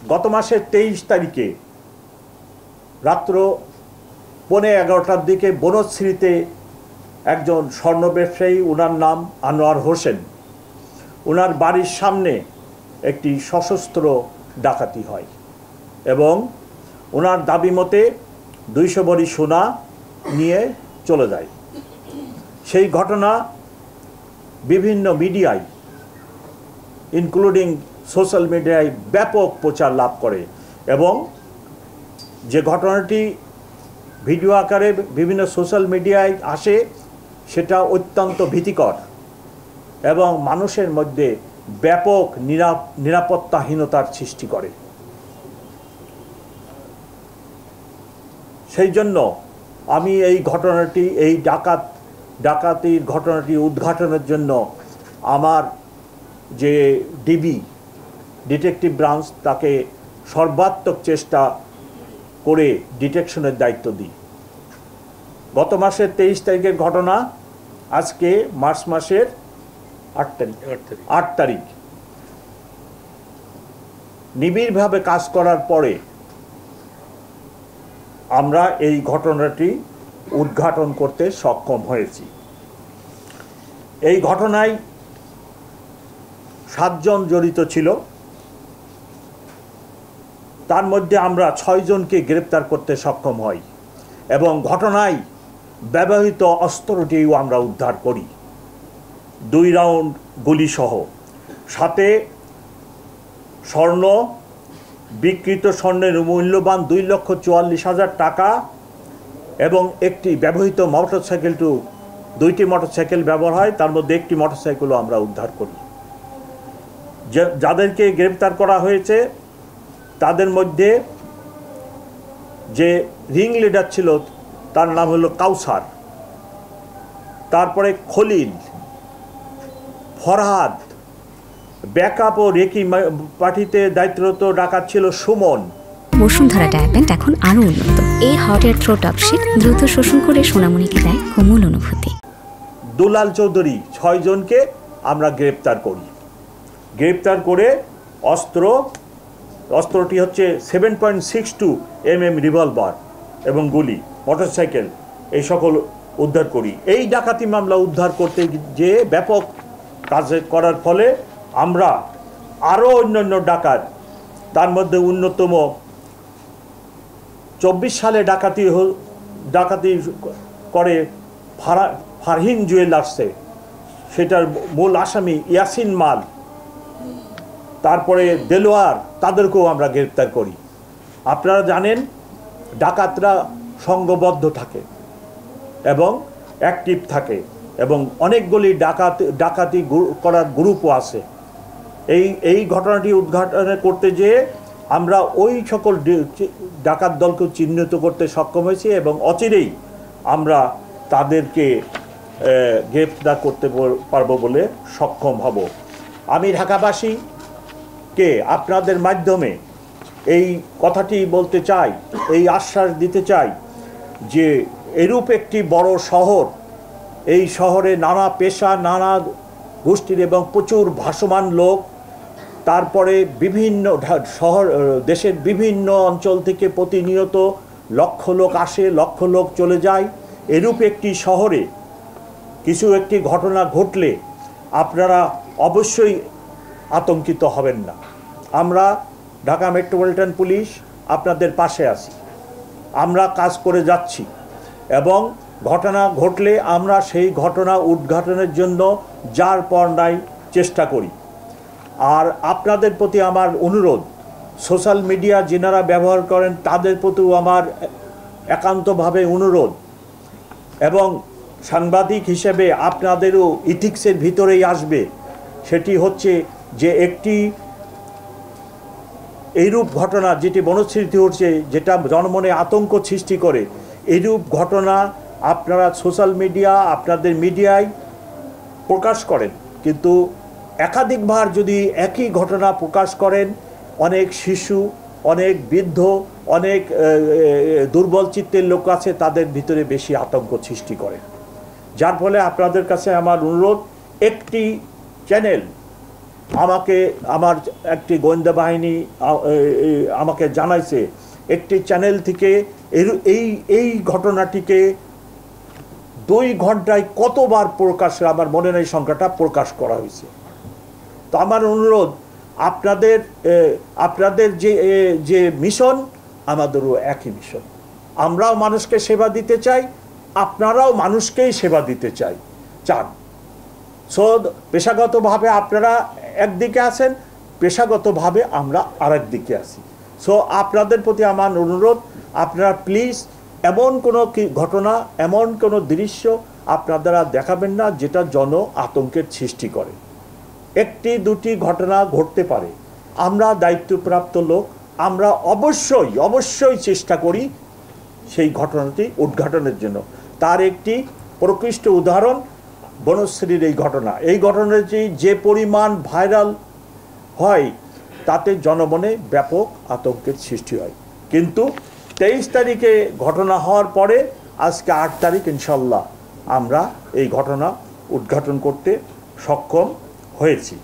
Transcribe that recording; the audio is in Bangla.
গত মাসের 23 তারিখে রাত্র 11:15টার দিকে বনশ্রীতে একজন স্বর্ণ ব্যবসায়ী, ওনার নাম আনোয়ার হোসেন, ওনার বাড়ির সামনে একটি সশস্ত্র ডাকাতি হয় এবং ওনার দাবি মতে 200 ভরি সোনা নিয়ে চলে যায়। সেই ঘটনা বিভিন্ন মিডিয়ায় ইনক্লুডিং সোশ্যাল মিডিয়ায় ব্যাপক প্রচার লাভ করে এবং যে ঘটনাটি ভিডিও আকারে বিভিন্ন সোশ্যাল মিডিয়ায় আসে সেটা অত্যন্ত ভীতিকর এবং মানুষের মধ্যে ব্যাপক নিরাপত্তাহীনতার সৃষ্টি করে। সেই জন্য আমি এই ঘটনাটি, এই ডাকাতির ঘটনাটি উদ্ঘাটনের জন্য আমার যে ডিটেকটিভ ব্রাঞ্চ তাকে সর্বাত্মক চেষ্টা করে ডিটেকশনের দায়িত্ব দিই। গত মাসের 23 তারিখের ঘটনা, আজকে মার্চ মাসের 8 তারিখ নিবিড়ভাবে কাজ করার পরে আমরা এই ঘটনাটি উদ্ঘাটন করতে সক্ষম হয়েছি। এই ঘটনায় 7 জন জড়িত ছিল, তার মধ্যে আমরা 6 জনকে গ্রেপ্তার করতে সক্ষম হই এবং ঘটনায় ব্যবহৃত অস্ত্রটিও আমরা উদ্ধার করি, 2 রাউন্ড গুলিসহ, সাথে স্বর্ণ, বিকৃত স্বর্ণের মূল্যবান 2,44,000 টাকা এবং একটি ব্যবহৃত মোটরসাইকেল, 2টি মোটরসাইকেল ব্যবহার হয়, তার মধ্যে একটি মোটরসাইকেলও আমরা উদ্ধার করি। যাদেরকে গ্রেপ্তার করা হয়েছে তাদের মধ্যে যে রিং লিডার ছিল তার নাম হলো কাউসার, তারপরে খলিল, ফরহাদ, ব্যাকআপ ও রেকি পার্টিতে দায়িত্বরত ডাকাত ছিল সুমন। বসুন্ধরা ডায়াপেন্ট এখন আরো উন্নত। এই হট এয়ার থ্রো টপ শীত দ্রুত শোষণ করে সোনামণিকে দেয় কোমল অনুভূতি। দুলাল চৌধুরী, 6 জনকে আমরা গ্রেপ্তার করি। গ্রেপ্তার করে অস্ত্রটি হচ্ছে 7.62 mm রিভলভার এবং গুলি, মোটরসাইকেল, এই সকল উদ্ধার করি। এই ডাকাতি মামলা উদ্ধার করতে যে ব্যাপক কাজ করার ফলে আমরা আরও অন্যান্য ডাকাত, তার মধ্যে অন্যতম 24 সালে ডাকাতি করে ফারহিন জুয়েলার্সে, সেটার মূল আসামি ইয়াসিন মাল, তারপরে দেলোয়ার, তাদেরকেও আমরা গ্রেপ্তার করি। আপনারা জানেন ডাকাতরা সংঘবদ্ধ থাকে এবং অ্যাক্টিভ থাকে এবং অনেকগুলি ডাকাতি করার গ্রুপও আছে। এই ঘটনাটি উদ্ঘাটন করতে যেয়ে আমরা ওই সকল ডাকাত দলকে চিহ্নিত করতে সক্ষম হয়েছি এবং অচিরেই আমরা তাদেরকে গ্রেপ্তার করতে পারবো বলে সক্ষম হব। আমি ঢাকাবাসীকে আপনাদের মাধ্যমে এই কথাটি বলতে চাই, এই আশ্বাস দিতে চাই যে এরূপ একটি বড় শহর, এই শহরে নানা পেশা, নানা গোষ্ঠীর এবং প্রচুর ভাসমান লোক, তারপরে বিভিন্ন দেশের বিভিন্ন অঞ্চল থেকে প্রতিনিয়ত লক্ষ লোক আসে, লক্ষ লোক চলে যায়। এরূপ একটি শহরে কিছু একটি ঘটনা ঘটলে আপনারা অবশ্যই আতঙ্কিত হবেন না। আমরা ঢাকা মেট্রোপলিটন পুলিশ আপনাদের পাশে আছি, আমরা কাজ করে যাচ্ছি এবং ঘটনা ঘটলে আমরা সেই ঘটনা উদ্ঘাটনের জন্য যার পর নাই চেষ্টা করি। আর আপনাদের প্রতি আমার অনুরোধ, সোশ্যাল মিডিয়া যারা ব্যবহার করেন তাদের প্রতিও আমার একান্তভাবে অনুরোধ এবং সাংবাদিক হিসেবে আপনাদেরও ইথিক্সের ভিতরেই আসবে, সেটি হচ্ছে যে একটি এইরূপ ঘটনা যেটি বনশ্রীতে হচ্ছে, যেটা জনমনে আতঙ্ক সৃষ্টি করে, এইরূপ ঘটনা আপনারা সোশ্যাল মিডিয়া, আপনাদের মিডিয়ায় প্রকাশ করেন, কিন্তু একাধিকবার যদি একই ঘটনা প্রকাশ করেন, অনেক শিশু, অনেক বৃদ্ধ, অনেক দুর্বল চিত্তের লোক আছে, তাদের ভিতরে বেশি আতঙ্ক সৃষ্টি করে। যার ফলে আপনাদের কাছে আমার অনুরোধ, একটি চ্যানেল আমাকে আমার একটি গোয়েন্দা বাহিনী আমাকে জানাইছে একটি চ্যানেল থেকে এই ঘটনাটিকে 2 ঘন্টায় কতবার আমার মনে নেই সংখ্যাটা প্রকাশ করা হয়েছে। তো আমার অনুরোধ, আপনাদের যে মিশন আমাদেরও একই মিশন। আমরাও মানুষকে সেবা দিতে চাই, আপনারাও মানুষকেই সেবা দিতে চান। সো পেশাগতভাবে আপনারা একদিকে আছেন, পেশাগতভাবে আমরা আরেক দিকে আছি। সো আপনাদের প্রতি আমার অনুরোধ, আপনারা প্লিজ এমন কোনো ঘটনা, এমন কোনো দৃশ্য আপনারা দেখাবেন না যেটা আতঙ্কের সৃষ্টি করে। 1-2টি ঘটনা ঘটতে পারে, আমরা দায়িত্বপ্রাপ্ত লোক, আমরা অবশ্যই চেষ্টা করি সেই ঘটনাটি উদ্ঘাটনের জন্য। তার একটি প্রকৃষ্ট উদাহরণ বনশ্রীর এই ঘটনাটি যে পরিমাণ ভাইরাল হয় তাতে জনমনে ব্যাপক আতঙ্কের সৃষ্টি হয়। কিন্তু 23 তারিখে ঘটনা হওয়ার পরে আজকে 8 তারিখ ইনশাল্লাহ আমরা এই ঘটনা উদ্ঘাটন করতে সক্ষম হয়েছি।